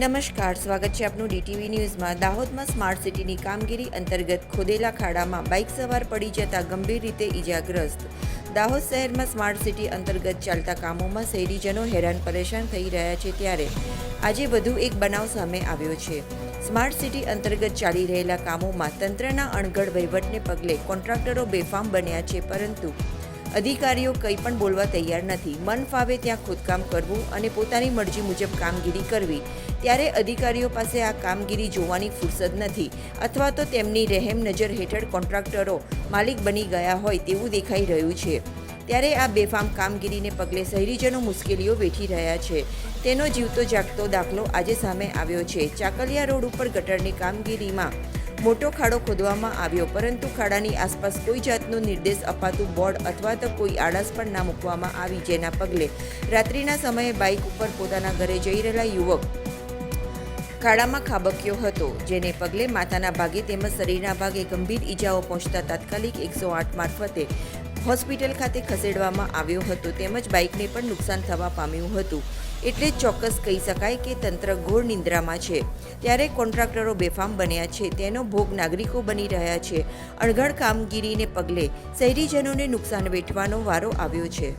નમસ્કાર, સ્વાગત છે આપનું ડીટીવી ન્યૂઝમાં। દાહોદમાં સ્માર્ટ સિટીની કામગીરી અંતર્ગત ખોદેલા ખાડામાં બાઇક સવાર પડી જતા ગંભીર રીતે ઇજાગ્રસ્ત। દાહોદ શહેરમાં સ્માર્ટ સિટી અંતર્ગત ચાલતા કામોમાં શહેરીજનો હેરાન પરેશાન થઈ રહ્યા છે, ત્યારે આજે વધુ એક બનાવ સામે આવ્યો છે। સ્માર્ટ સિટી અંતર્ગત ચાલી રહેલા કામોમાં તંત્રના અણઘડ વહીવટને પગલે કોન્ટ્રાક્ટરો બેફામ બન્યા છે, પરંતુ અધિકારીઓ કંઈ પણ બોલવા તૈયાર નથી। મન ફાવે ત્યાં ખોદકામ કરવું અને પોતાની મરજી મુજબ કામગીરી કરવી, ત્યારે અધિકારીઓ પાસે આ કામગીરી જોવાની ફુરસદ નથી, અથવા તો તેમની રહેમ નજર હેઠળ કોન્ટ્રાક્ટરો માલિક બની ગયા હોય તેવું દેખાઈ રહ્યું છે। ત્યારે આ બેફામ કામગીરીને પગલે શહેરીજનો મુશ્કેલીઓ વેઠી રહ્યા છે, તેનો જીવતો જાગતો દાખલો આજે સામે આવ્યો છે। ચાકલિયા રોડ ઉપર ગટરની કામગીરીમાં મોટો ખાડો ખોદવામાં આવ્યો, પરંતુ ખાડાની આસપાસ કોઈ જાતનો નિર્દેશ અપાતું બોર્ડ અથવા તો કોઈ આડાસ પણ ના મૂકવામાં આવી, જેના પગલે રાત્રિના સમયે બાઇક ઉપર પોતાના ઘરે જઈ રહેલા યુવક ખાડામાં ખાબક્યો હતો, જેને પગલે માથાના ભાગે તેમજ શરીરના ભાગે ગંભીર ઈજાઓ પહોંચતા તાત્કાલિક 108 મારફતે હોસ્પિટલ ખાતે ખસેડવામાં આવ્યો હતો, તેમજ બાઇકને પણ નુકસાન થવા પામ્યું હતું। એટલે જ ચોક્કસ કહી શકાય કે તંત્ર ઘોર નિંદ્રામાં છે, ત્યારે કોન્ટ્રાક્ટરો બેફામ બન્યા છે, તેનો ભોગ નાગરિકો બની રહ્યા છે। અણઘડ કામગીરીને પગલે શહેરીજનોને નુકસાન વેઠવાનો વારો આવ્યો છે।